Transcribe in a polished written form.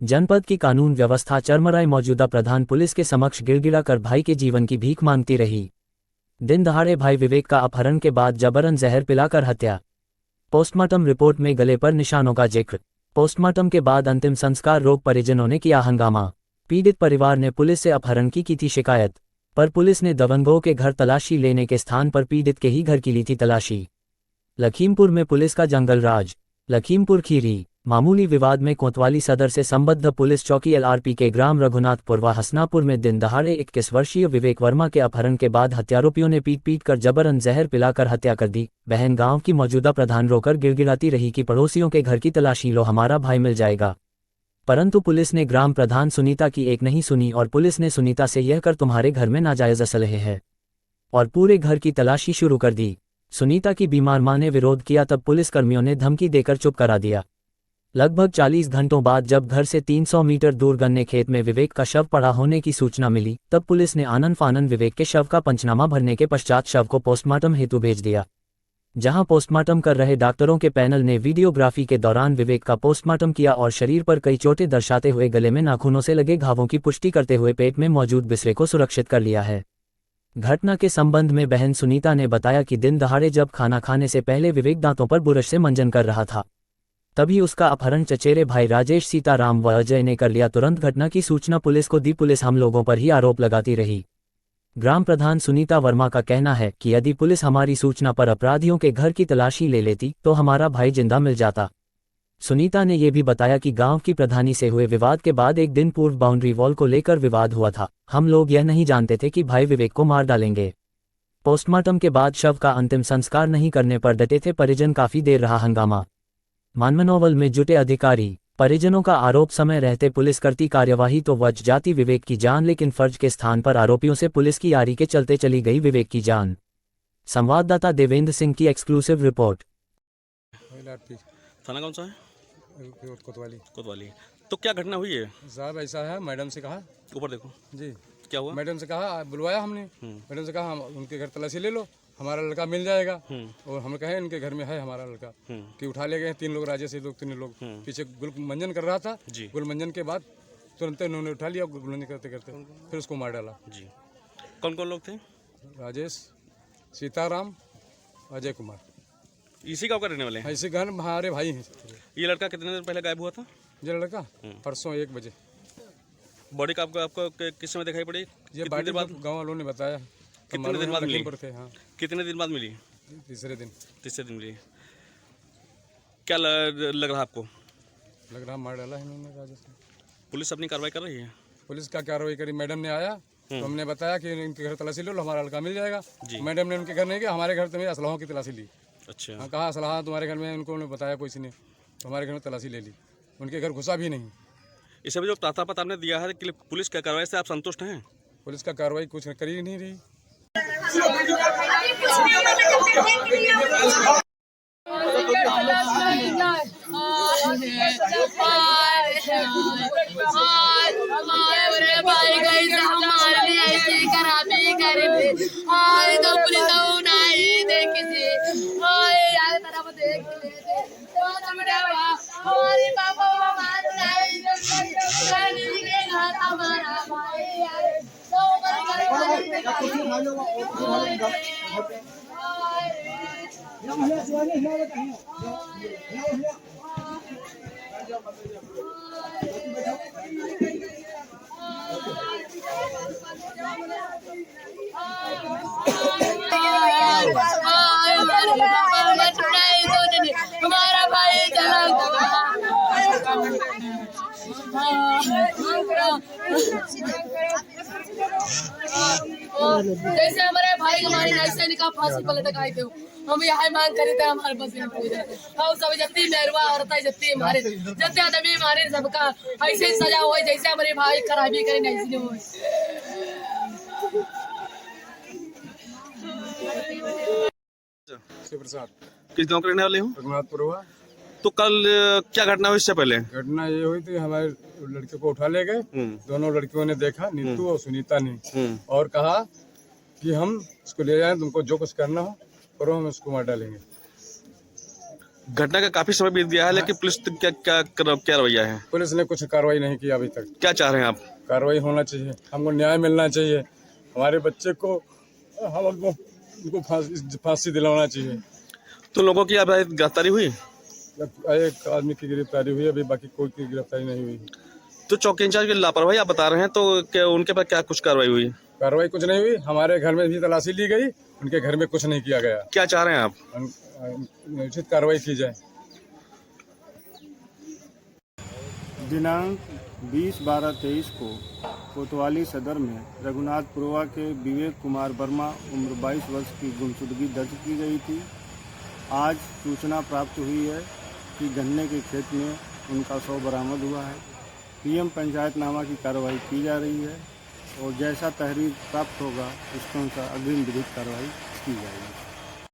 जनपद की कानून व्यवस्था चरमराई। मौजूदा प्रधान पुलिस के समक्ष गिड़गिड़ा कर भाई के जीवन की भीख मांगती रही। दिन दहाड़े भाई विवेक का अपहरण के बाद जबरन जहर पिलाकर हत्या। पोस्टमार्टम रिपोर्ट में गले पर निशानों का जिक्र। पोस्टमार्टम के बाद अंतिम संस्कार रोक, परिजनों ने किया हंगामा। पीड़ित परिवार ने पुलिस से अपहरण की थी शिकायत, पर पुलिस ने दबंगों के घर तलाशी लेने के स्थान पर पीड़ित के ही घर की ली थी तलाशी। लखीमपुर में पुलिस का जंगल राज। लखीमपुर खीरी मामूली विवाद में कोतवाली सदर से संबद्ध पुलिस चौकी एलआरपी के ग्राम रघुनाथपुर व हसनापुर में दिन दहाड़े 21 वर्षीय विवेक वर्मा के अपहरण के बाद हत्यारोपियों ने पीट कर जबरन जहर पिलाकर हत्या कर दी। बहन गांव की मौजूदा प्रधान रोकर गिड़गिड़ाती रही कि पड़ोसियों के घर की तलाशी लो, हमारा भाई मिल जाएगा। परंतु पुलिस ने ग्राम प्रधान सुनीता की एक नहीं सुनी और पुलिस ने सुनीता से यह कर तुम्हारे घर में नाजायज असलहे है और पूरे घर की तलाशी शुरू कर दी। सुनीता की बीमार मां ने विरोध किया, तब पुलिसकर्मियों ने धमकी देकर चुप करा दिया। लगभग 40 घंटों बाद जब घर से 300 मीटर दूर गन्ने खेत में विवेक का शव पड़ा होने की सूचना मिली, तब पुलिस ने आनन फानन विवेक के शव का पंचनामा भरने के पश्चात शव को पोस्टमार्टम हेतु भेज दिया। जहां पोस्टमार्टम कर रहे डॉक्टरों के पैनल ने वीडियोग्राफी के दौरान विवेक का पोस्टमार्टम किया और शरीर पर कई चोटें दर्शाते हुए गले में नाखूनों से लगे घावों की पुष्टि करते हुए पेट में मौजूद बिस्रे को सुरक्षित कर लिया है। घटना के संबंध में बहन सुनीता ने बताया कि दिन दहाड़े जब खाना खाने से पहले विवेक दांतों पर बुरश से मंजन कर रहा था, तभी उसका अपहरण चचेरे भाई राजेश, सीताराम व अजय ने कर लिया। तुरंत घटना की सूचना पुलिस को दी। पुलिस हम लोगों पर ही आरोप लगाती रही। ग्राम प्रधान सुनीता वर्मा का कहना है कि यदि पुलिस हमारी सूचना पर अपराधियों के घर की तलाशी ले लेती तो हमारा भाई जिंदा मिल जाता। सुनीता ने यह भी बताया कि गांव की प्रधानी से हुए विवाद के बाद एक दिन पूर्व बाउंड्री वॉल को लेकर विवाद हुआ था। हम लोग यह नहीं जानते थे कि भाई विवेक को मार डालेंगे। पोस्टमार्टम के बाद शव का अंतिम संस्कार नहीं करने पर डटे थे परिजन। काफी देर रहा हंगामा। मानमनोवल में जुटे अधिकारी। परिजनों का आरोप, समय रहते पुलिस करती कार्यवाही तो बच जाती विवेक की जान, लेकिन फर्ज के स्थान पर आरोपियों से पुलिस की यारी के चलते चली गई विवेक की जान। संवाददाता देवेंद्र सिंह की एक्सक्लूसिव रिपोर्ट। थाना कौन सा है? कोतवाली। तो क्या घटना हुई है साहब? ऐसा है, मैडम से कहा, ऊपर देखो जी क्या हुआ? मैडम से कहा, बुलवाया हमने। मैडम से कहा हम उनके घर तलाशी ले लो, हमारा लड़का मिल जाएगा। और हम कहे इनके घर में है हमारा लड़का, कि उठा ले गए 3 लोग, राजेश से 2-3 लोग। पीछे गुल मंजन कर रहा था, गुल मंजन के बाद तुरंत उन्होंने उठा लिया। गुल मंजन करते करते फिर उसको मार डाला। जी कौन कौन लोग थे? राजेश, सीताराम, अजय कुमार। इसी गाँव का रहने वाले हैं? इसी घर हमारे भाई हैं। ये लड़का कितने दिन पहले गायब हुआ था? ये लड़का परसों 1 बजे। बॉडी का आपको किस समय दिखाई पड़ी? ये बॉडी गाँव वालों ने बताया। कितने दिन बाद मिली? हाँ। कितने दिन बाद मिली? तीसरे दिन मिली। क्या लग रहा आपको? लग रहा मार डाला है इन्होंने राजेश ने। पुलिस अपनी कार्रवाई कर रही है? पुलिस क्या कार्रवाई करी? मैडम ने आया तो हमने बताया कि इनके घर तलाशी लो, हमारा लड़का मिल जाएगा। मैडम ने उनके घर नहीं गया, हमारे घर से असलहों की तलाशी ली। अच्छा। हाँ, कहा असलहा तुम्हारे घर में? उनको बताया कोई ने, तो हमारे घर में तलाशी ले ली। उनके घर घुसा भी नहीं। इस अभी जो प्राथमिकता आपने दिया है कि पुलिस की कार्रवाई से आप संतुष्ट हैं? पुलिस का कार्रवाई कुछ करी ही नहीं रही। हमारा भाई चला जैसे हमारे भाई हमारे ऐसे निकाह फांसी पर लटकाए थे, हम यहाँ मांग करे थे हमारे पास और सब जत्ती मेहरवा औरत जत्ती हमारे जत्ते आदमी हमारे सबका ऐसे सजा हुआ जैसे हमारे भाई खराबी करें ऐसे हो। प्रसाद। किस गांव के रहने वाले हो? रघुनाथपुर हुआ। तो कल क्या घटना हुई? इससे पहले घटना ये हुई थी, हमारे लड़के को उठा ले गए। दोनों लड़कियों ने देखा, नीतू और सुनीता ने, और कहा कि हम इसको ले जाएं, तुमको जो कुछ करना हो करो, हम इसको मार डालेंगे। घटना का काफी समय बीत गया है, लेकिन पुलिस क्या क्या क्या रवैया है? पुलिस ने कुछ कार्रवाई नहीं की अभी तक। क्या चाह रहे हैं आप? कार्रवाई होना चाहिए, हमको न्याय मिलना चाहिए, हमारे बच्चे को हमको उनको फांसी दिलाना चाहिए। तो लोगों की अब गिरफ्तारी हुई? एक आदमी की गिरफ्तारी हुई, अभी बाकी कोई की गिरफ्तारी नहीं हुई। तो चौकी इंचार्ज की लापरवाही आप बता रहे हैं, तो क्या उनके पर क्या कुछ कार्रवाई हुई? कार्रवाई कुछ नहीं हुई, हमारे घर में भी तलाशी ली गई, उनके घर में कुछ नहीं किया गया। क्या चाह रहे हैं आप? उचित कार्रवाई की जाए। दिनांक 20/12/23 को कोतवाली सदर में रघुनाथपुरवा के विवेक कुमार वर्मा उम्र 22 वर्ष की गुमशुदगी दर्ज की गई थी। आज सूचना प्राप्त हुई है कि गन्ने के खेत में उनका शव बरामद हुआ है। पीएम पंचायतनामा की कार्रवाई की जा रही है और जैसा तहरीर प्राप्त होगा उसके अनुसार अग्रिम विधिक कार्रवाई की जाएगी।